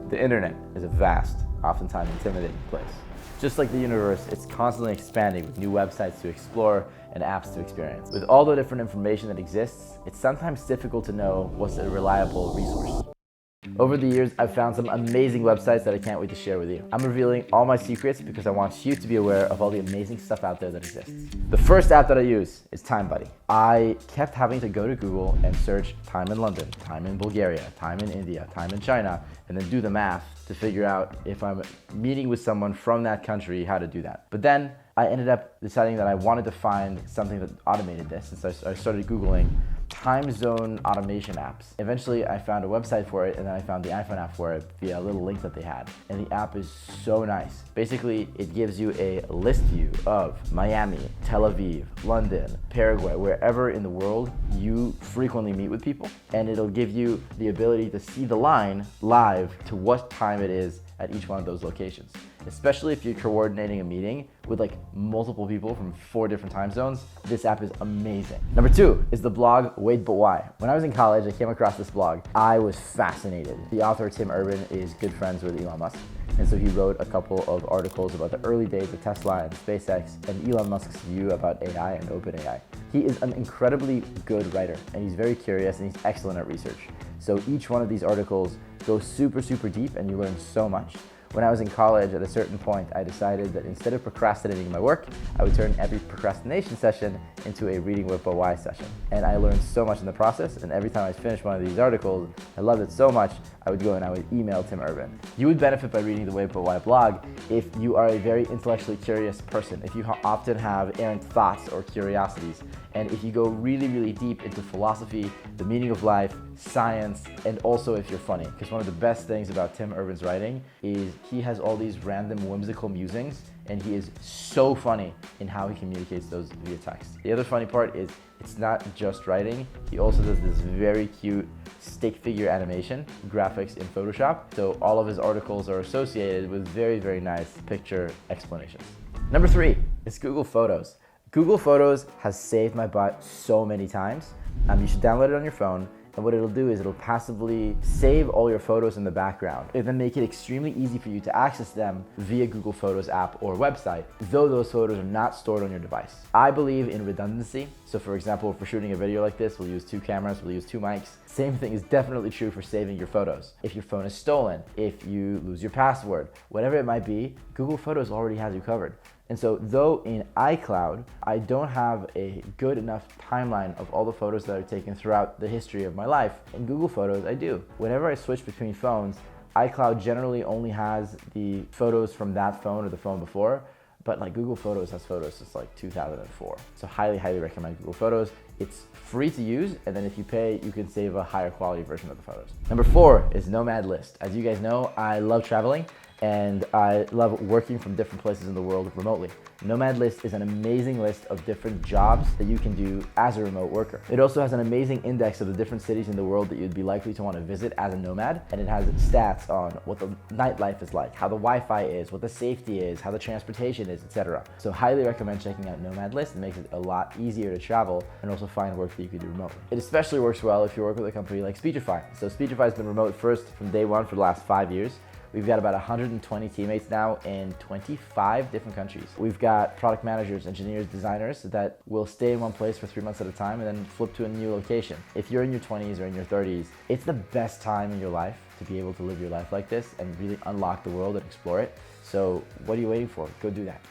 The internet is a vast, oftentimes intimidating place. Just like the universe, it's constantly expanding with new websites to explore and apps to experience. With all the different information that exists, it's sometimes difficult to know what's a reliable resource. Over the years, I've found some amazing websites that I can't wait to share with you. I'm revealing all my secrets because I want you to be aware of all the amazing stuff out there that exists. The first app that I use is TimeBuddy. I kept having to go to Google and search time in London, time in Bulgaria, time in India, time in China, and then do the math to figure out if I'm meeting with someone from that country, how to do that. But then I ended up deciding that I wanted to find something that automated this, and so I started Googling time zone automation apps. Eventually I found a website for it, and then I found the iPhone app for it via a little link that they had. And the app is so nice. Basically, it gives you a list view of Miami, Tel Aviv, London, Paraguay, wherever in the world you frequently meet with people. And it'll give you the ability to see the line live to what time it is at each one of those locations. Especially if you're coordinating a meeting with like multiple people from 4 different time zones, this app is amazing. Number 2 is the blog Wait But Why. When I was in college, I came across this blog. I was fascinated. The author, Tim Urban, is good friends with Elon Musk. And so he wrote a couple of articles about the early days of Tesla and SpaceX and Elon Musk's view about AI and OpenAI. He is an incredibly good writer, and he's very curious, and he's excellent at research. So each one of these articles goes super, super deep, and you learn so much. When I was in college, at a certain point, I decided that instead of procrastinating my work, I would turn every procrastination session into a reading Wait But Why session. And I learned so much in the process, and every time I finished one of these articles, I loved it so much, I would go and I would email Tim Urban. You would benefit by reading the Wait But Why blog if you are a very intellectually curious person, if you often have errant thoughts or curiosities, and if you go really, really deep into philosophy, the meaning of life, science, and also if you're funny. Because one of the best things about Tim Urban's writing is he has all these random whimsical musings, and he is so funny in how he communicates those via text. The other funny part is it's not just writing. He also does this very cute stick figure animation graphics in Photoshop. So all of his articles are associated with very, very nice picture explanations. Number 3 is Google Photos. Google Photos has saved my butt so many times. You should download it on your phone. And what it'll do is it'll passively save all your photos in the background and then make it extremely easy for you to access them via Google Photos app or website, though those photos are not stored on your device. I believe in redundancy. So for example, if we're shooting a video like this, we'll use 2 cameras, we'll use 2 mics. Same thing is definitely true for saving your photos. If your phone is stolen, if you lose your password, whatever it might be, Google Photos already has you covered. And so though in iCloud, I don't have a good enough timeline of all the photos that I've taken throughout the history of my life, in Google Photos I do. Whenever I switch between phones, iCloud generally only has the photos from that phone or the phone before, but like Google Photos has photos since like 2004. So highly, highly recommend Google Photos. It's free to use, and then if you pay, you can save a higher quality version of the photos. Number 4 is Nomad List. As you guys know, I love traveling, and I love working from different places in the world remotely. Nomad List is an amazing list of different jobs that you can do as a remote worker. It also has an amazing index of the different cities in the world that you'd be likely to want to visit as a nomad, and it has stats on what the nightlife is like, how the Wi-Fi is, what the safety is, how the transportation is, etc. So highly recommend checking out Nomad List. It makes it a lot easier to travel and also find work that you can do remotely. It especially works well if you work with a company like Speechify. So Speechify has been remote first from day one for the last 5 years. We've got about 120 teammates now in 25 different countries. We've got product managers, engineers, designers that will stay in one place for 3 months at a time and then flip to a new location. If you're in your 20s or in your 30s, it's the best time in your life to be able to live your life like this and really unlock the world and explore it. So what are you waiting for? Go do that.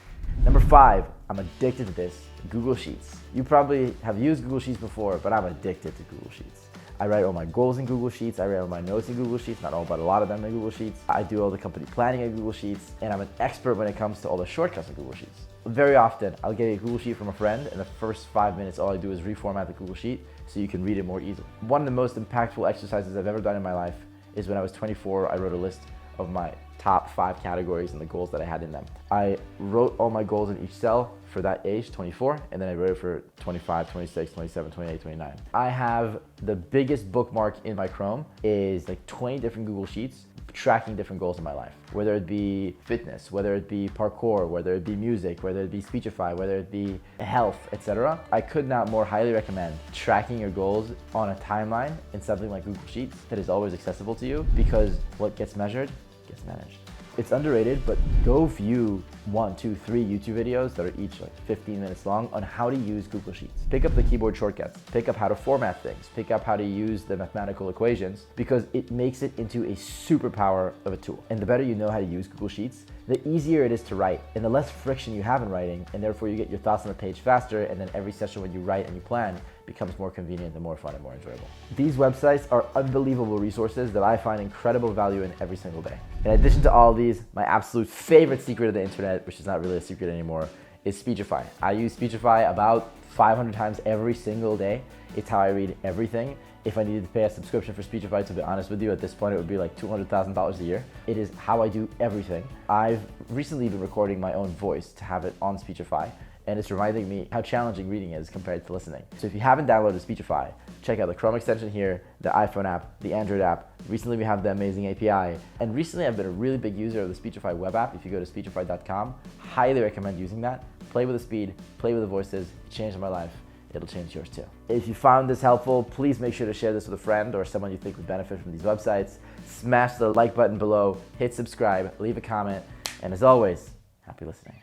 Number 5, I'm addicted to this, Google Sheets. You probably have used Google Sheets before, but I'm addicted to Google Sheets. I write all my goals in Google Sheets. I write all my notes in Google Sheets, not all, but a lot of them in Google Sheets. I do all the company planning in Google Sheets, and I'm an expert when it comes to all the shortcuts in Google Sheets. Very often, I'll get a Google Sheet from a friend, and the first 5 minutes, all I do is reformat the Google Sheet so you can read it more easily. One of the most impactful exercises I've ever done in my life is when I was 24, I wrote a list of my top 5 categories and the goals that I had in them. I wrote all my goals in each cell for that age, 24, and then I wrote it for 25, 26, 27, 28, 29. I have the biggest bookmark in my Chrome is like 20 different Google Sheets tracking different goals in my life, whether it be fitness, whether it be parkour, whether it be music, whether it be Speechify, whether it be health, etc. I could not more highly recommend tracking your goals on a timeline in something like Google Sheets that is always accessible to you, because what gets measured gets managed. It's underrated, but go view 1, 2, 3 YouTube videos that are each like 15 minutes long on how to use Google Sheets. Pick up the keyboard shortcuts, pick up how to format things, pick up how to use the mathematical equations, because it makes it into a superpower of a tool. And the better you know how to use Google Sheets, the easier it is to write, and the less friction you have in writing, and therefore you get your thoughts on the page faster, and then every session when you write and you plan becomes more convenient and more fun and more enjoyable. These websites are unbelievable resources that I find incredible value in every single day. In addition to all these, my absolute favorite secret of the internet, which is not really a secret anymore, is Speechify. I use Speechify about 500 times every single day. It's how I read everything. If I needed to pay a subscription for Speechify, to be honest with you, at this point it would be like $200,000 a year. It is how I do everything. I've recently been recording my own voice to have it on Speechify, and it's reminding me how challenging reading is compared to listening. So if you haven't downloaded Speechify, check out the Chrome extension here, the iPhone app, the Android app. Recently we have the amazing API. And recently I've been a really big user of the Speechify web app. If you go to speechify.com, highly recommend using that. Play with the speed, play with the voices. It changed my life. It'll change yours too. If you found this helpful, please make sure to share this with a friend or someone you think would benefit from these websites. Smash the like button below, hit subscribe, leave a comment, and as always, happy listening.